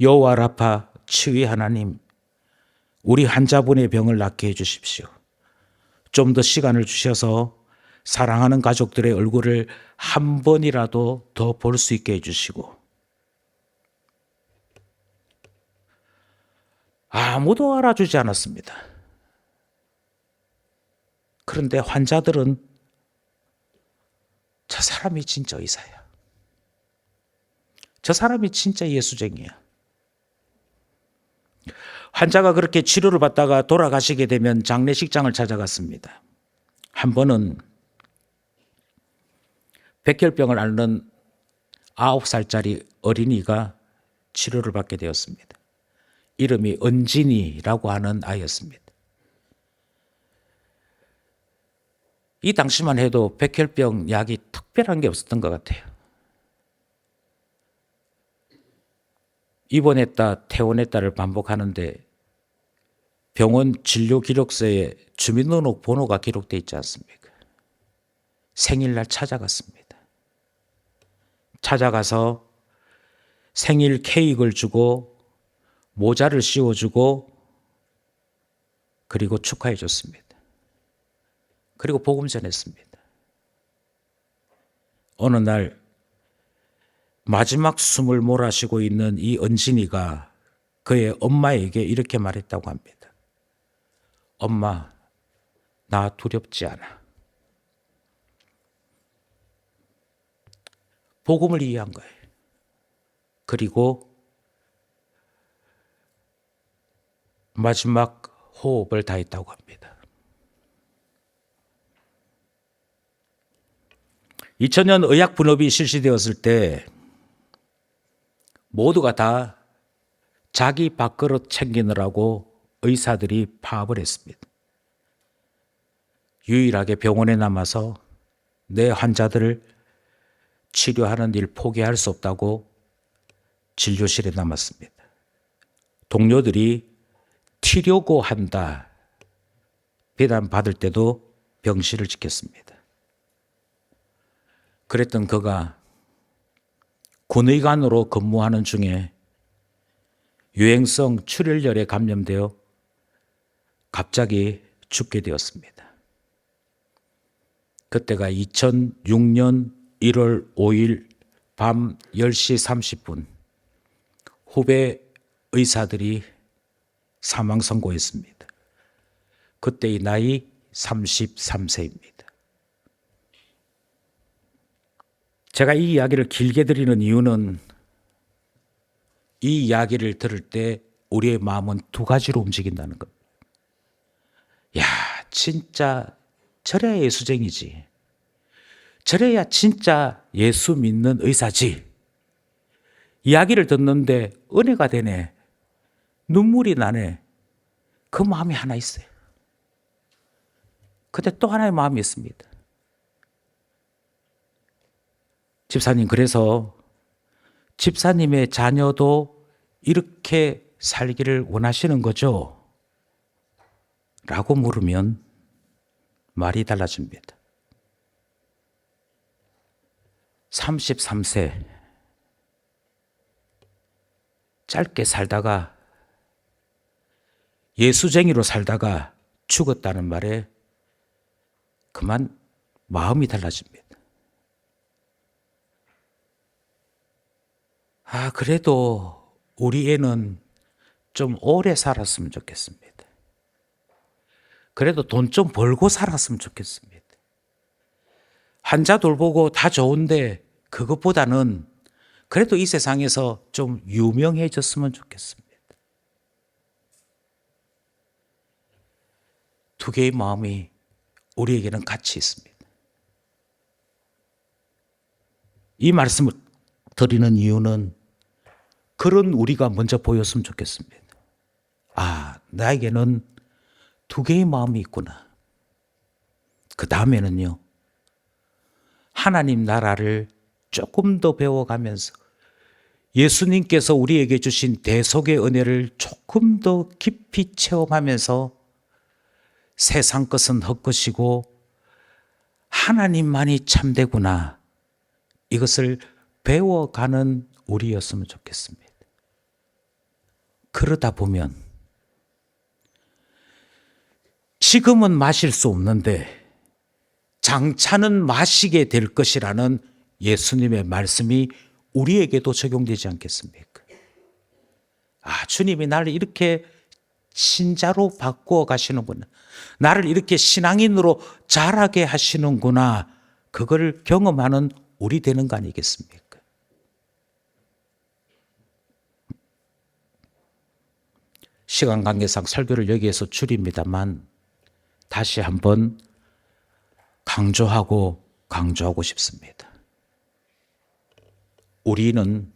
여호와 라파 치유의 하나님, 우리 환자분의 병을 낫게 해주십시오. 좀 더 시간을 주셔서 사랑하는 가족들의 얼굴을 한 번이라도 더 볼 수 있게 해주시고, 아무도 알아주지 않았습니다. 그런데 환자들은 저 사람이 진짜 의사야. 저 사람이 진짜 예수쟁이야. 환자가 그렇게 치료를 받다가 돌아가시게 되면 장례식장을 찾아갔습니다. 한 번은 백혈병을 앓는 9살짜리 어린이가 치료를 받게 되었습니다. 이름이 은진이라고 하는 아이였습니다. 이 당시만 해도 백혈병 약이 특별한 게 없었던 것 같아요. 입원했다 퇴원했다를 반복하는데 병원 진료 기록서에 주민등록번호가 기록되어 있지 않습니까? 생일날 찾아갔습니다. 찾아가서 생일 케이크를 주고 모자를 씌워주고 그리고 축하해 줬습니다. 그리고 복음 전했습니다. 어느 날 마지막 숨을 몰아쉬고 있는 이 은진이가 그의 엄마에게 이렇게 말했다고 합니다. 엄마, 나 두렵지 않아. 복음을 이해한 거예요. 그리고 마지막 호흡을 다했다고 합니다. 2000년 의약분업이 실시되었을 때 모두가 다 자기 밥그릇 챙기느라고 의사들이 파업을 했습니다. 유일하게 병원에 남아서 내 환자들을 치료하는 일 포기할 수 없다고 진료실에 남았습니다. 동료들이 튀려고 한다 비난받을 때도 병실을 지켰습니다. 그랬던 그가 군의관으로 근무하는 중에 유행성 출혈열에 감염되어 갑자기 죽게 되었습니다. 그때가 2006년 1월 5일 밤 10시 30분 후배 의사들이 사망 선고했습니다. 그때의 나이 33세입니다. 제가 이 이야기를 길게 드리는 이유는 이 이야기를 들을 때 우리의 마음은 두 가지로 움직인다는 겁니다. 야, 진짜 저래야 예수쟁이지. 저래야 진짜 예수 믿는 의사지. 이야기를 듣는데 은혜가 되네. 눈물이 나네. 그 마음이 하나 있어요. 근데 또 하나의 마음이 있습니다. 집사님, 그래서 집사님의 자녀도 이렇게 살기를 원하시는 거죠? 라고 물으면 말이 달라집니다. 33세 짧게 살다가 예수쟁이로 살다가 죽었다는 말에 그만 마음이 달라집니다. 그래도 우리 애는 좀 오래 살았으면 좋겠습니다. 그래도 돈 좀 벌고 살았으면 좋겠습니다. 환자 돌보고 다 좋은데 그것보다는 그래도 이 세상에서 좀 유명해졌으면 좋겠습니다. 두 개의 마음이 우리에게는 같이 있습니다. 이 말씀을 드리는 이유는 그런 우리가 먼저 보였으면 좋겠습니다. 나에게는 두 개의 마음이 있구나. 그 다음에는요, 하나님 나라를 조금 더 배워가면서 예수님께서 우리에게 주신 대속의 은혜를 조금 더 깊이 체험하면서 세상 것은 헛것이고 하나님만이 참되구나, 이것을 배워가는 우리였으면 좋겠습니다. 그러다 보면 지금은 마실 수 없는데 장차는 마시게 될 것이라는 예수님의 말씀이 우리에게도 적용되지 않겠습니까? 주님이 나를 이렇게 신자로 바꾸어 가시는구나. 나를 이렇게 신앙인으로 자라게 하시는구나. 그걸 경험하는 우리 되는 거 아니겠습니까? 시간 관계상 설교를 여기에서 줄입니다만 다시 한번 강조하고 싶습니다. 우리는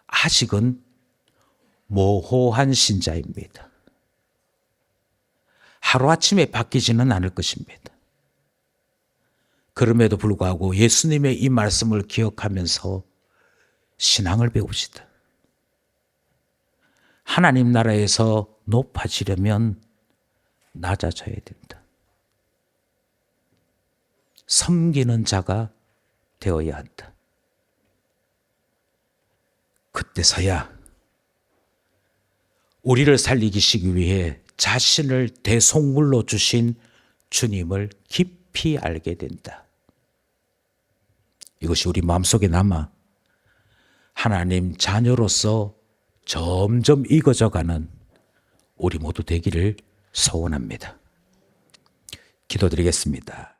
아직은 모호한 신자입니다. 하루아침에 바뀌지는 않을 것입니다. 그럼에도 불구하고 예수님의 이 말씀을 기억하면서 신앙을 배웁시다. 하나님 나라에서 높아지려면 낮아져야 된다. 섬기는 자가 되어야 한다. 그때서야 우리를 살리시기 위해 자신을 대속물로 주신 주님을 깊이 알게 된다. 이것이 우리 마음속에 남아 하나님 자녀로서 점점 익어져가는 우리 모두 되기를 소원합니다. 기도드리겠습니다.